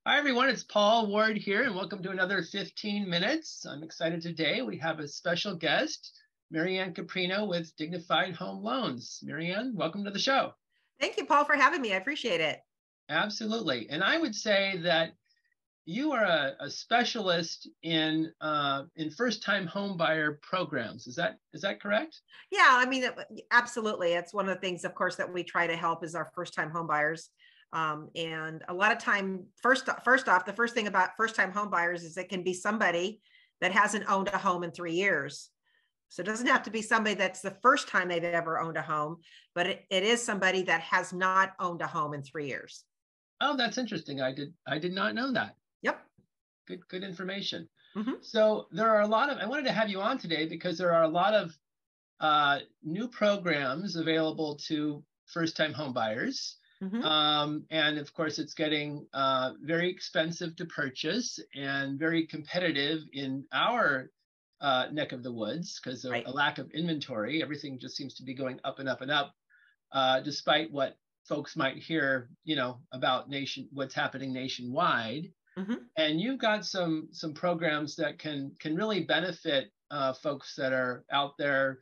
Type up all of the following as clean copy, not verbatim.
Hi, everyone. It's Paul Ward here, and welcome to another 15 minutes. I'm excited today. We have a special guest, Marianne Caprino with Dignified Home Loans. Marianne, welcome to the show. Thank you, Paul, for having me. I appreciate it. Absolutely. And I would say that you are a specialist in first-time home buyer programs. Is that correct? Yeah, I mean, absolutely. It's one of the things, of course, that we try to help is our first-time home buyers. And a lot of time, first off, the first thing about first-time home buyers is it can be somebody that hasn't owned a home in 3 years. So it doesn't have to be somebody that's the first time they've ever owned a home, but it is somebody that has not owned a home in 3 years. Oh, that's interesting. I did not know that. Yep. Good information. Mm-hmm. So there are I wanted to have you on today because there are a lot of new programs available to first-time home buyers. Mm-hmm. And of course, it's getting very expensive to purchase and very competitive in our neck of the woods because of Right. a lack of inventory. Everything just seems to be going up and up and up, despite what folks might hear, about what's happening nationwide. Mm-hmm. And you've got some programs that can really benefit folks that are out there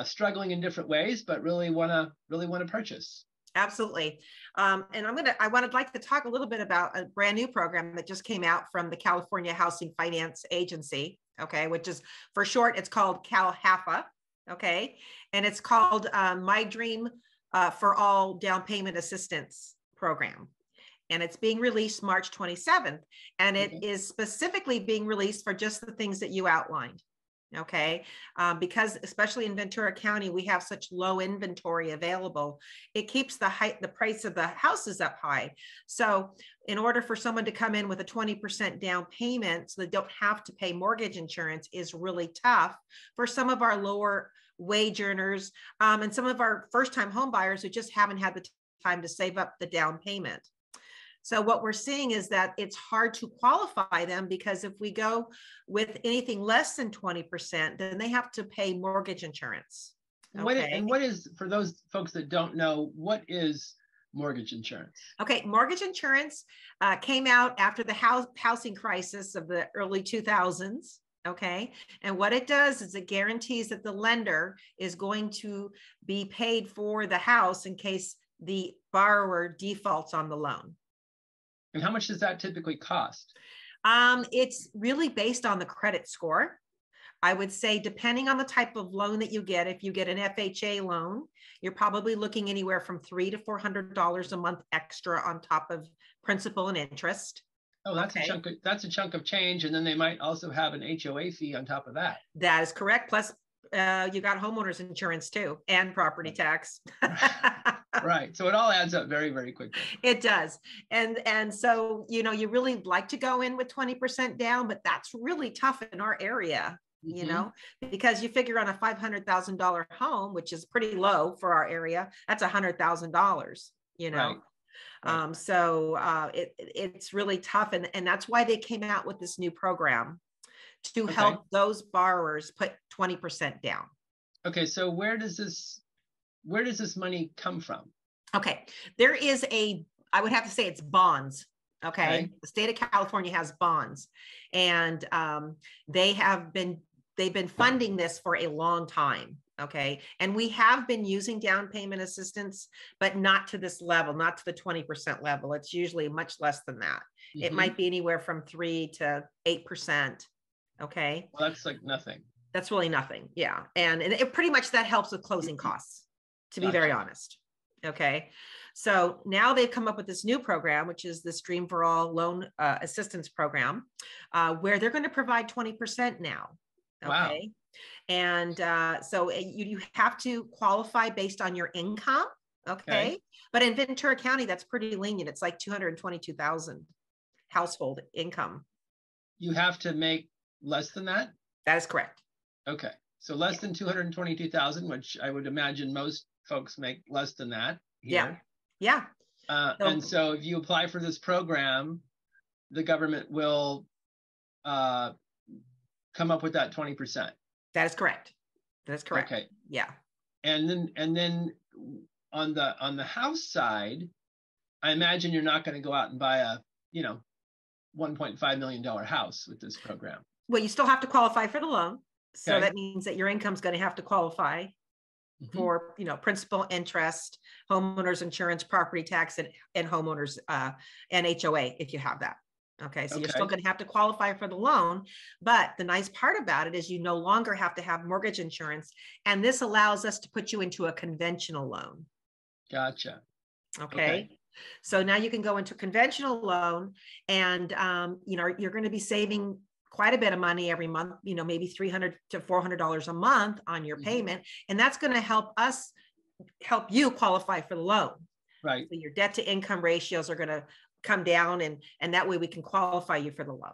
struggling in different ways, but really want to purchase. Absolutely. And I would like to talk a little bit about a brand new program that just came out from the California Housing Finance Agency. Okay. Which is for short, it's called CalHFA. Okay. And it's called My Dream for All Down Payment Assistance Program. And it's being released March 27th. And it is specifically being released for just the things that you outlined. Okay. Because especially in Ventura County, we have such low inventory available. It keeps the price of the houses up high. So in order for someone to come in with a 20% down payment, so they don't have to pay mortgage insurance, is really tough for some of our lower wage earners and some of our first-time home buyers who just haven't had the time to save up the down payment. So what we're seeing is that it's hard to qualify them because if we go with anything less than 20%, then they have to pay mortgage insurance. Okay. And what is, for those folks that don't know, what is mortgage insurance? Okay. Mortgage insurance came out after the housing crisis of the early 2000s. Okay. And what it does is it guarantees that the lender is going to be paid for the house in case the borrower defaults on the loan. And how much does that typically cost? It's really based on the credit score. I would say, depending on the type of loan that you get, if you get an FHA loan, you're probably looking anywhere from $300 to $400 a month extra on top of principal and interest. Oh, that's a chunk of change. And then they might also have an HOA fee on top of that. That is correct. Plus, you got homeowners insurance too, and property tax. Right. So it all adds up very, very quickly. It does. And so, you really like to go in with 20% down, but that's really tough in our area, because you figure on a $500,000 home, which is pretty low for our area, that's $100,000, Right. So it's really tough. And that's why they came out with this new program to help those borrowers put 20% down. Okay. So where does this money come from? Okay. There is I would have to say it's bonds. Okay. The state of California has bonds, and they've been funding this for a long time. Okay. And we have been using down payment assistance, but not to this level, not to the 20% level. It's usually much less than that. Mm-hmm. It might be anywhere from 3 to 8%. Okay. Well, that's like nothing. That's really nothing. Yeah. And it pretty much that helps with closing costs, to be very honest. Okay. So now they've come up with this new program, which is this Dream for All loan assistance program, where they're going to provide 20% now. Okay. Wow. And so you have to qualify based on your income. Okay. But in Ventura County, that's pretty lenient. It's like $222,000 household income. You have to make less than that? That is correct. Okay. So less than 222,000, which I would imagine most folks make less than that here. Yeah. And so if you apply for this program, the government will come up with that 20%. That is correct. That is correct. Okay. Yeah. And then on the house side, I imagine you're not going to go out and buy $1.5 million house with this program. Well, you still have to qualify for the loan. So Okay. that means that your income's going to have to qualify for, principal, interest, homeowners insurance, property tax, and homeowners and HOA if you have that. Okay. So you're still going to have to qualify for the loan. But the nice part about it is you no longer have to have mortgage insurance. And this allows us to put you into a conventional loan. Gotcha. Okay. So now you can go into a conventional loan and, you're going to be saving quite a bit of money every month, maybe $300 to $400 a month on your payment. And that's going to help you qualify for the loan. Right. So your debt to income ratios are going to come down and that way we can qualify you for the loan.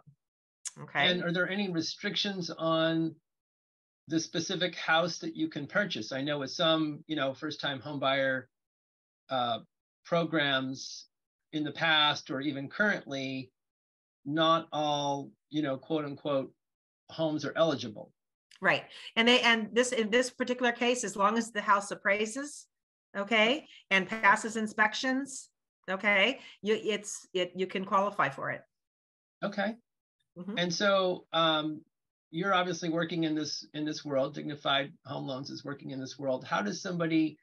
Okay. And are there any restrictions on the specific house that you can purchase? I know with some, first-time home buyer programs in the past or even currently, not all, quote unquote, homes are eligible. Right. And in this particular case, as long as the house appraises, okay, and passes inspections, okay, you can qualify for it. Okay. And so you're obviously working in this world. Dignified Home Loans is working in this world. How does somebody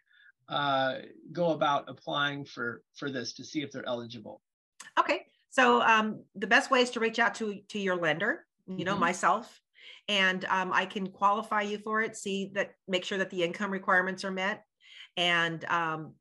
go about applying for this to see if they're eligible? Okay. So the best way is to reach out to your lender, myself, and I can qualify you for it, make sure that the income requirements are met, and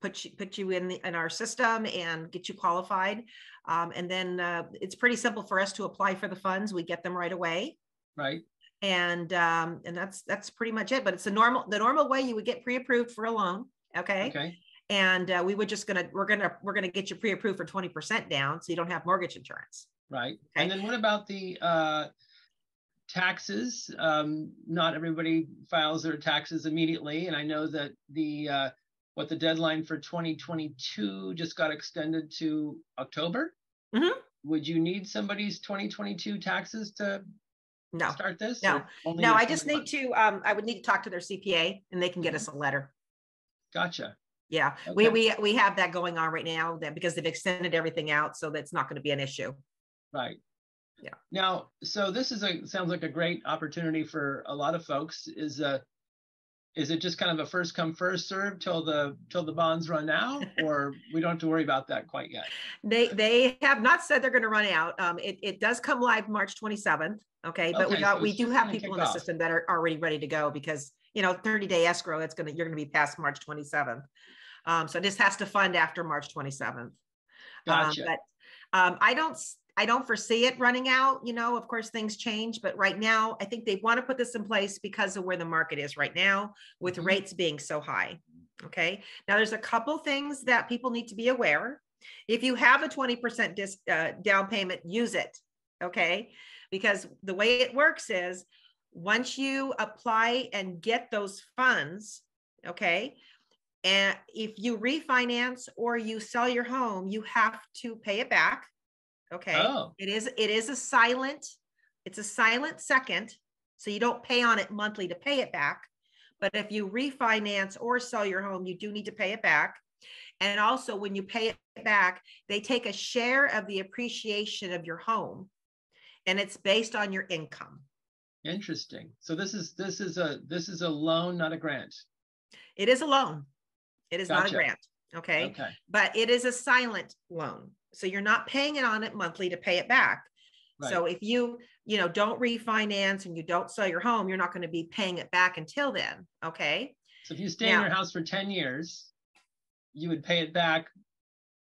put you in our system and get you qualified. And then it's pretty simple for us to apply for the funds. We get them right away. Right. And that's pretty much it. But it's the normal way you would get pre-approved for a loan. Okay. And we're gonna get you pre-approved for 20% down, so you don't have mortgage insurance. Right. Okay. And then what about the taxes? Not everybody files their taxes immediately, and I know that the deadline for 2022 just got extended to October. Would you need somebody's 2022 taxes to start this? No. I just need to. I would need to talk to their CPA, and they can get us a letter. Gotcha. Yeah, okay. we have that going on right now because they've extended everything out, so that's not going to be an issue. Right. Yeah. Now, so this sounds like a great opportunity for a lot of folks. Is it just kind of a first come first serve till the bonds run out, or we don't have to worry about that quite yet? They have not said they're going to run out. It does come live March 27th. Okay, but we do have people in the system that are already ready to go because 30-day escrow. You're going to be past March 27th. So this has to fund after March 27th. Gotcha. But I don't foresee it running out. Of course, things change, but right now, I think they want to put this in place because of where the market is right now with rates being so high. Okay. Now, there's a couple things that people need to be aware. If you have a 20% down payment, use it. Okay. Because the way it works is once you apply and get those funds, okay, and if you refinance or you sell your home, you have to pay it back. Okay. Oh. It is a silent second. So you don't pay on it monthly to pay it back. But if you refinance or sell your home, you do need to pay it back. And also when you pay it back, they take a share of the appreciation of your home, and it's based on your income. Interesting. So this is a loan, not a grant. It is a loan. It is not a grant. Okay. But it is a silent loan. So you're not paying it on it monthly to pay it back. Right. So if you don't refinance and you don't sell your home, you're not going to be paying it back until then. Okay. So if you stay in your house for 10 years, you would pay it back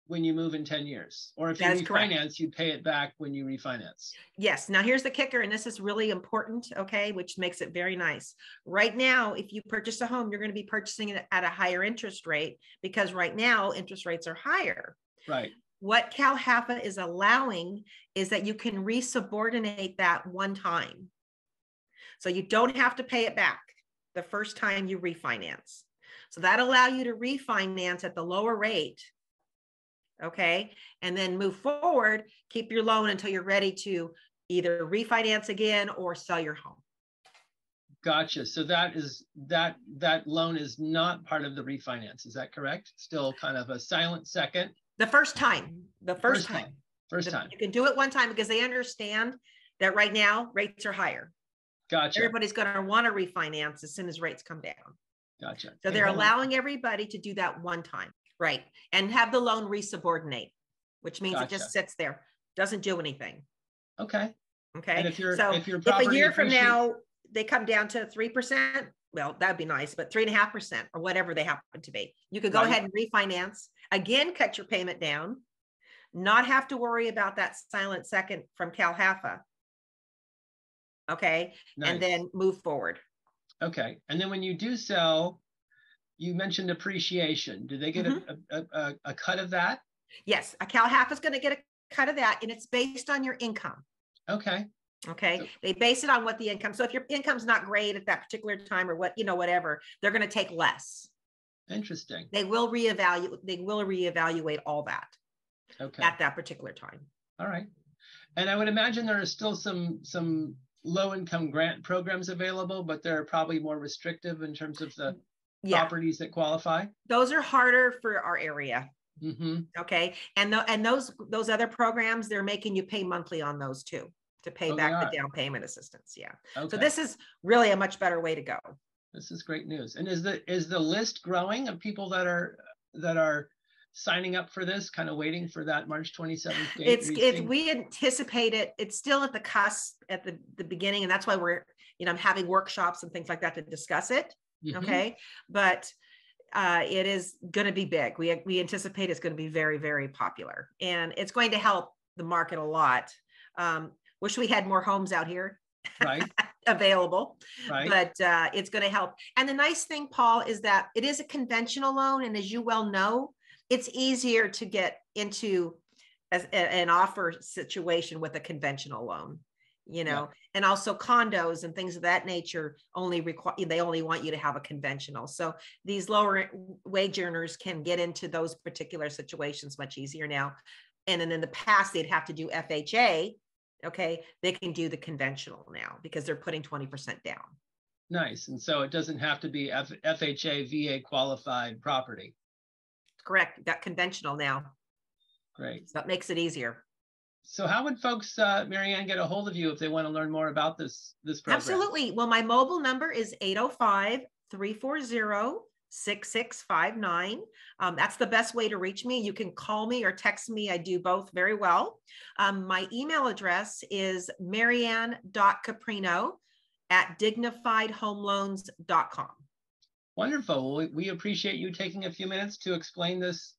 when you move in 10 years. Or if you refinance, you pay it back when you refinance. Yes. Now here's the kicker, and this is really important, okay, which makes it very nice. Right now, if you purchase a home, you're going to be purchasing it at a higher interest rate because right now interest rates are higher. Right. What CalHFA is allowing is that you can resubordinate that one time. So you don't have to pay it back the first time you refinance. So that allow you to refinance at the lower rate. Okay. And then move forward, keep your loan until you're ready to either refinance again or sell your home. Gotcha. So that loan is not part of the refinance. Is that correct? Still kind of a silent second. The first time. First time. You can do it one time because they understand that right now rates are higher. Gotcha. Everybody's going to want to refinance as soon as rates come down. Gotcha. So they're allowing everybody to do that one time, right? And have the loan resubordinate, which means it just sits there, doesn't do anything. Okay. Okay. And if if a year from now they come down to 3%, well, that'd be nice, but 3.5% or whatever they happen to be, you could go ahead and refinance again, cut your payment down, not have to worry about that silent second from CalHFA. Okay. Nice. And then move forward. Okay. And then when you do sell, you mentioned appreciation. Do they get a cut of that? Yes. A CalHFA is going to get a cut of that, and it's based on your income. Okay. Okay. So, they base it on what the income. So if your income's not great at that particular time or what, whatever, they're going to take less. Interesting. They will reevaluate all that at that particular time. All right. And I would imagine there are still some low-income grant programs available, but they're probably more restrictive in terms of the properties that qualify. Those are harder for our area. Mm-hmm. Okay. And those other programs, they're making you pay monthly on those too, to pay back the down payment assistance. Yeah. Okay. So this is really a much better way to go. This is great news. And is the list growing of people that are signing up for this, kind of waiting for that March 27th date? We anticipate it. It's still at the cusp at the beginning. And that's why we're, I'm having workshops and things like that to discuss it. Mm-hmm. Okay. But it is going to be big. We anticipate it's going to be very, very popular, and it's going to help the market a lot. Wish we had more homes out here available, but it's going to help. And the nice thing, Paul, is that it is a conventional loan. And as you well know, it's easier to get into an offer situation with a conventional loan, and also condos and things of that nature they only want you to have a conventional. So these lower wage earners can get into those particular situations much easier now. And then in the past, they'd have to do FHA. Okay. They can do the conventional now because they're putting 20% down. Nice. And so it doesn't have to be FHA, VA qualified property. Correct. Got conventional now. Great. So that makes it easier. So how would folks, Marianne, get a hold of you if they want to learn more about this program? Absolutely. Well, my mobile number is 805-340-6659. That's the best way to reach me. You can call me or text me. I do both very well. My email address is marianne.caprino@dignifiedhomeloans.com. Wonderful. Well, we appreciate you taking a few minutes to explain this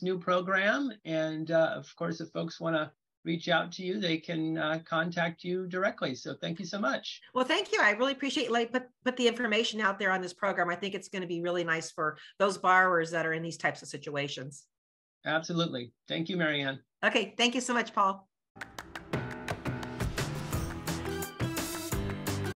new program. And of course, if folks want to reach out to you, they can contact you directly. So thank you so much. Well, thank you. I really appreciate put the information out there on this program. I think it's going to be really nice for those borrowers that are in these types of situations. Absolutely. Thank you, Marianne. Okay. Thank you so much, Paul.